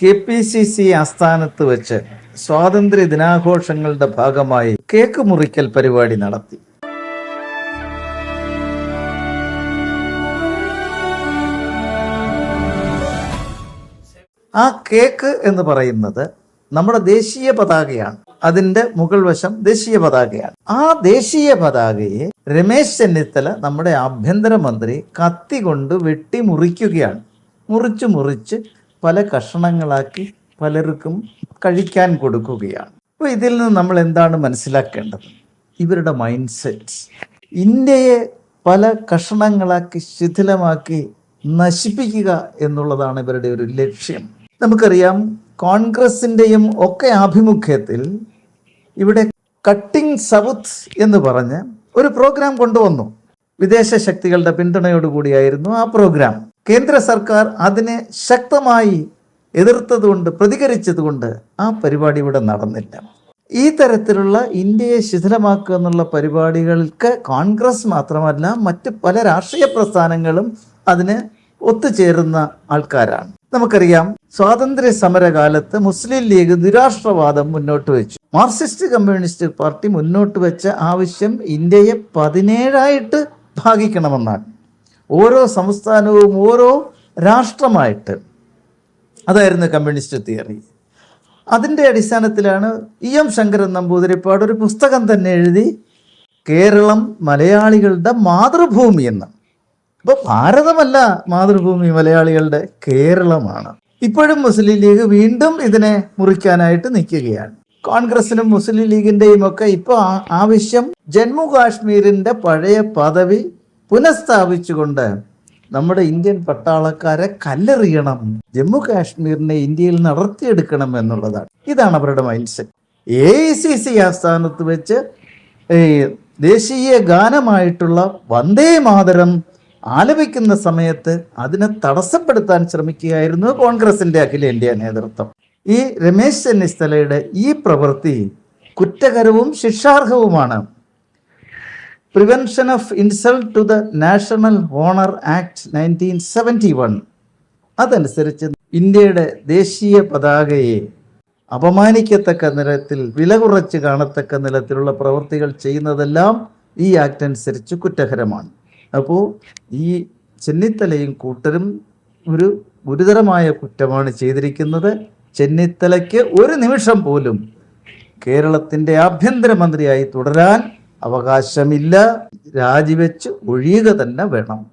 KPCC ആസ്ഥാനത്ത് വെച്ച് സ്വാതന്ത്ര്യ ദിനാഘോഷങ്ങളുടെ ഭാഗമായി കേക്ക് മുറിക്കൽ പരിപാടി നടത്തി. ആ കേക്ക് എന്ന് പറയുന്നത് നമ്മുടെ ദേശീയ പതാകയാണ്. അതിന്റെ മുകൾ വശം ദേശീയ പതാകയാണ്. ആ ദേശീയ പതാകയെ രമേശ് ചെന്നിത്തല, നമ്മുടെ ആഭ്യന്തരമന്ത്രി, കത്തി കൊണ്ട് വെട്ടി മുറിക്കുകയാണ്. മുറിച്ച് പല കഷണങ്ങളാക്കി പലർക്കും കഴിക്കാൻ കൊടുക്കുകയാണ്. അപ്പോൾ ഇതിൽ നിന്ന് നമ്മൾ എന്താണ് മനസ്സിലാക്കേണ്ടത്? ഇവരുടെ മൈൻഡ് സെറ്റ് ഇന്ത്യയെ പല കഷണങ്ങളാക്കി ശിഥിലമാക്കി നശിപ്പിക്കുക എന്നുള്ളതാണ് ഇവരുടെ ഒരു ലക്ഷ്യം. നമുക്കറിയാം, കോൺഗ്രസിൻ്റെയും ഒക്കെ ആഭിമുഖ്യത്തിൽ ഇവിടെ കട്ടിംഗ് സൗത്ത് എന്ന് പറഞ്ഞ് ഒരു പ്രോഗ്രാം കൊണ്ടുവന്നു. വിദേശ ശക്തികളുടെ പിന്തുണയോടുകൂടിയായിരുന്നു ആ പ്രോഗ്രാം. കേന്ദ്ര സർക്കാർ അതിനെ ശക്തമായി എതിർത്തതുകൊണ്ട്, പ്രതികരിച്ചതുകൊണ്ട് ആ പരിപാടി ഇവിടെ നടന്നില്ല. ഈ തരത്തിലുള്ള ഇന്ത്യയെ ശിഥിലമാക്കുക എന്നുള്ള പരിപാടികൾക്ക് കോൺഗ്രസ് മാത്രമല്ല, മറ്റ് പല രാഷ്ട്രീയ പ്രസ്ഥാനങ്ങളും അതിന് ഒത്തുചേരുന്ന ആൾക്കാരാണ്. നമുക്കറിയാം, സ്വാതന്ത്ര്യ സമരകാലത്ത് മുസ്ലിം ലീഗ് നിരാഷ്ട്രവാദം മുന്നോട്ട് വെച്ചു. മാർക്സിസ്റ്റ് കമ്മ്യൂണിസ്റ്റ് പാർട്ടി മുന്നോട്ട് വെച്ച ആവശ്യം ഇന്ത്യയെ 17 ഭാഗിക്കണമെന്നാണ്. ഓരോ സംസ്ഥാനവും ഓരോ രാഷ്ട്രമായിട്ട്. അതായിരുന്നു കമ്മ്യൂണിസ്റ്റ് തിയറി. അതിൻ്റെ അടിസ്ഥാനത്തിലാണ് EM ശങ്കരൻ നമ്പൂതിരിപ്പാട് ഒരു പുസ്തകം തന്നെ എഴുതി, കേരളം മലയാളികളുടെ മാതൃഭൂമി എന്ന്. അപ്പോൾ ഭാരതമല്ല മാതൃഭൂമി മലയാളികളുടെ, കേരളമാണ്. ഇപ്പോഴും മുസ്ലിം ലീഗ് വീണ്ടും ഇതിനെ മുറിക്കാനായിട്ട് നിൽക്കുകയാണ്. കോൺഗ്രസിനും മുസ്ലിം ലീഗിൻ്റെയും ഒക്കെ ഇപ്പോൾ ആവശ്യം ജമ്മു കാശ്മീരിൻ്റെ പഴയ പദവി പുനഃസ്ഥാപിച്ചുകൊണ്ട് നമ്മുടെ ഇന്ത്യൻ പട്ടാളക്കാരെ കല്ലെറിയണം, ജമ്മു കാശ്മീരിനെ ഇന്ത്യയിൽ നടത്തിയെടുക്കണം എന്നുള്ളതാണ്. ഇതാണ് അവരുടെ മൈൻഡ് സെറ്റ്. AICC ആസ്ഥാനത്ത് വെച്ച് ദേശീയ ഗാനമായിട്ടുള്ള വന്ദേ മാതരം ആലപിക്കുന്ന സമയത്ത് അതിനെ തടസ്സപ്പെടുത്താൻ ശ്രമിക്കുകയായിരുന്നു കോൺഗ്രസിന്റെ അഖിലേന്ത്യാ നേതൃത്വം. ഈ രമേശ് ചെന്നിത്തലയുടെ ഈ പ്രവൃത്തി കുറ്റകരവും ശിക്ഷാർഹവുമാണ്. Prevention of insult to the national honour act 1971 അതനുസരിച്ച് ഇന്ത്യയുടെ ദേശീയ പതാകയെ അപമാനിക്കത്തക്ക നിലത്തിൽ, വില കുറച്ച് കാണത്തക്ക നിലത്തിലുള്ള പ്രവൃത്തികൾ ചെയ്യുന്നതെല്ലാം ഈ ആക്ട് അനുസരിച്ച് കുറ്റകരമാണ്. അപ്പോൾ ഈ ചെന്നിത്തലയും കൂട്ടരും ഒരു ഗുരുതരമായ കുറ്റമാണ് ചെയ്തിരിക്കുന്നത്. ചെന്നിത്തലയ്ക്ക് ഒരു നിമിഷം പോലും കേരളത്തിൻ്റെ ആഭ്യന്തരമന്ത്രിയായി തുടരാൻ അവകാശമില്ല. രാജിവെച്ച് ഒഴിയുക തന്നെ വേണം.